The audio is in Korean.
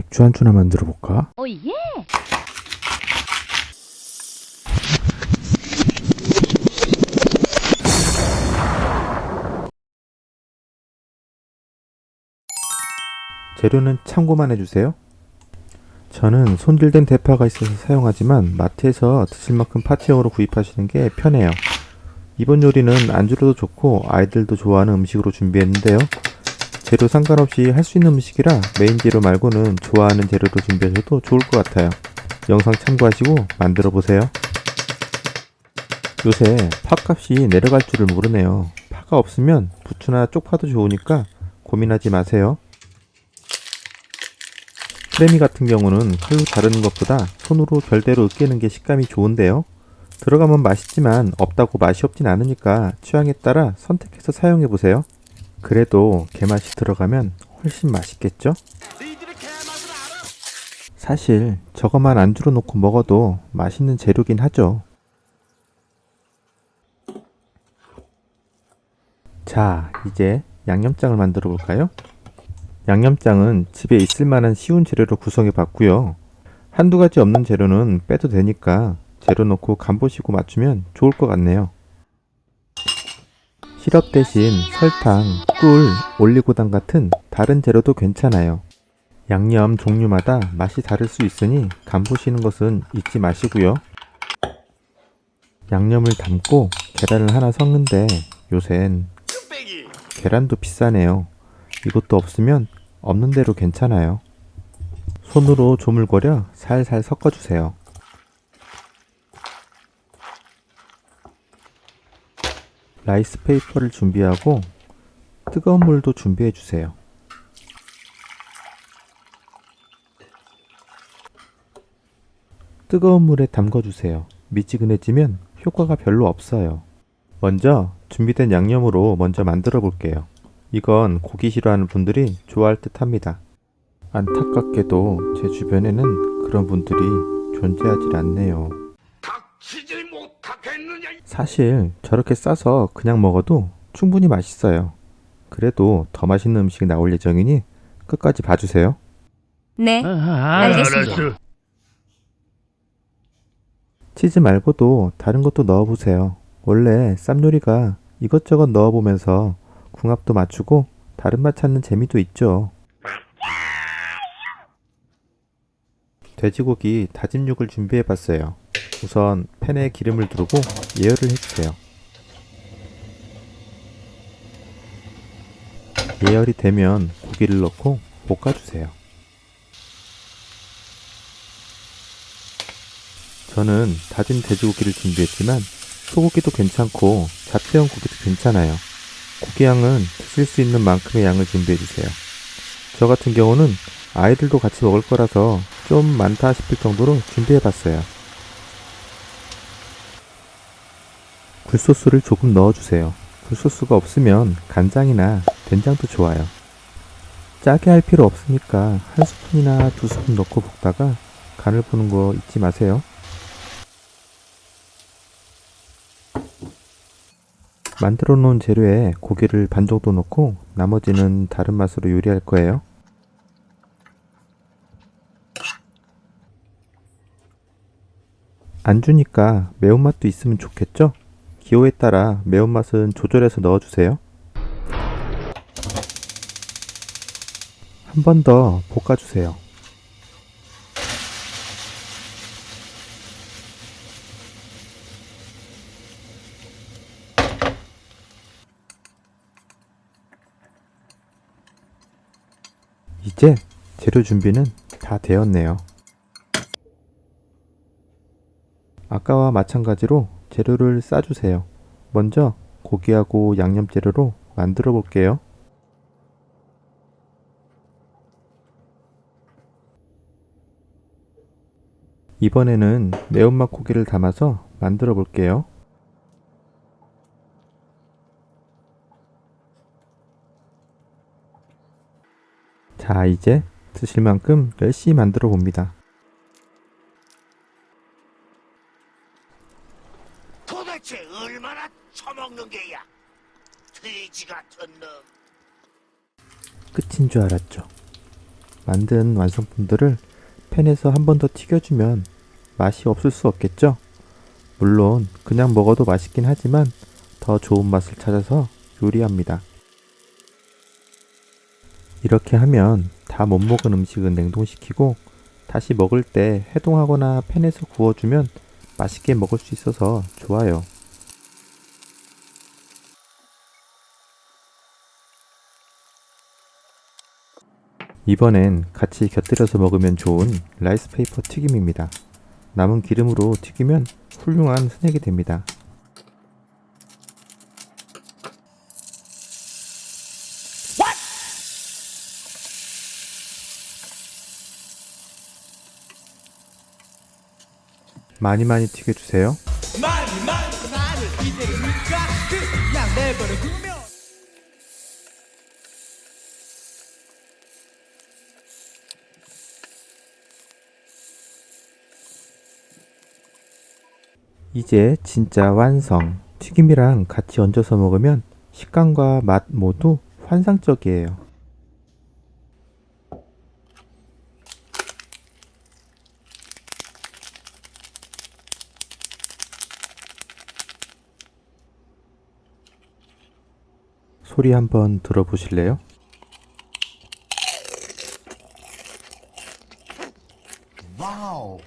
맥주 한주나 만들어 볼까? 오예! 재료는 참고만 해주세요. 저는 손질된 대파가 있어서 사용하지만 마트에서 드실 만큼 파티용으로 구입하시는 게 편해요. 이번 요리는 안주로도 좋고 아이들도 좋아하는 음식으로 준비했는데요. 재료 상관없이 할 수 있는 음식이라 메인 재료 말고는 좋아하는 재료로 준비하셔도 좋을 것 같아요. 영상 참고하시고 만들어 보세요. 요새 팥값이 내려갈 줄을 모르네요. 파가 없으면 부추나 쪽파도 좋으니까 고민하지 마세요. 크래미 같은 경우는 칼로 자르는 것보다 손으로 결대로 으깨는 게 식감이 좋은데요. 들어가면 맛있지만 없다고 맛이 없진 않으니까 취향에 따라 선택해서 사용해보세요. 그래도 게맛이 들어가면 훨씬 맛있겠죠? 사실 저것만 안주로 놓고 먹어도 맛있는 재료긴 하죠. 자, 이제 양념장을 만들어 볼까요? 양념장은 집에 있을 만한 쉬운 재료로 구성해 봤고요. 한두 가지 없는 재료는 빼도 되니까 재료 넣고 간 보시고 맞추면 좋을 것 같네요. 시럽 대신 설탕, 꿀, 올리고당 같은 다른 재료도 괜찮아요. 양념 종류마다 맛이 다를 수 있으니 간 보시는 것은 잊지 마시고요. 양념을 담고 계란을 하나 섞는데 요샌 계란도 비싸네요. 이것도 없으면 없는 대로 괜찮아요. 손으로 조물거려 살살 섞어주세요. 라이스 페이퍼를 준비하고 뜨거운 물도 준비해주세요. 뜨거운 물에 담궈주세요. 미지근해지면 효과가 별로 없어요. 먼저 준비된 양념으로 먼저 만들어 볼게요. 이건 고기 싫어하는 분들이 좋아할 듯 합니다. 안타깝게도 제 주변에는 그런 분들이 존재하지 않네요. 사실 저렇게 싸서 그냥 먹어도 충분히 맛있어요. 그래도 더 맛있는 음식이 나올 예정이니 끝까지 봐주세요. 네, 알겠습니다. 치즈 말고도 다른 것도 넣어보세요. 원래 쌈요리가 이것저것 넣어보면서 궁합도 맞추고 다른 맛 찾는 재미도 있죠. 돼지고기 다진 육을 준비해봤어요. 우선 팬에 기름을 두르고 예열을 해주세요. 예열이 되면 고기를 넣고 볶아주세요. 저는 다진 돼지고기를 준비했지만 소고기도 괜찮고 잡채용 고기도 괜찮아요. 고기 양은 드실 수 있는 만큼의 양을 준비해주세요. 저 같은 경우는 아이들도 같이 먹을 거라서 좀 많다 싶을 정도로 준비해봤어요. 굴소스를 조금 넣어주세요. 굴소스가 없으면 간장이나 된장도 좋아요. 짜게 할 필요 없으니까 한 스푼이나 두 스푼 넣고 볶다가 간을 보는 거 잊지 마세요. 만들어 놓은 재료에 고기를 반 정도 넣고 나머지는 다른 맛으로 요리할 거예요. 안주니까 매운맛도 있으면 좋겠죠? 기호에 따라 매운맛은 조절해서 넣어주세요. 한 번 더 볶아주세요. 이제 재료 준비는 다 되었네요. 아까와 마찬가지로 재료를 싸주세요. 먼저 고기하고 양념 재료로 만들어 볼게요. 이번에는 매운맛 고기를 담아서 만들어 볼게요. 자, 이제 드실 만큼 열심히 만들어 봅니다. 도대체 얼마나 처먹는 게야? 돼지 같은 놈. 끝인 줄 알았죠. 만든 완성품들을 팬에서 한 번 더 튀겨주면 맛이 없을 수 없겠죠? 물론 그냥 먹어도 맛있긴 하지만 더 좋은 맛을 찾아서 요리합니다. 이렇게 하면 다 못 먹은 음식은 냉동시키고 다시 먹을 때 해동하거나 팬에서 구워주면 맛있게 먹을 수 있어서 좋아요. 이번엔 같이 곁들여서 먹으면 좋은 라이스페이퍼 튀김입니다. 남은 기름으로 튀기면 훌륭한 스낵이 됩니다. 많이 많이 튀겨주세요. 나를 기대니까 그냥 내버려 두면 이제 진짜 완성! 튀김이랑 같이 얹어서 먹으면 식감과 맛 모두 환상적이에요. 소리 한번 들어보실래요? 와우.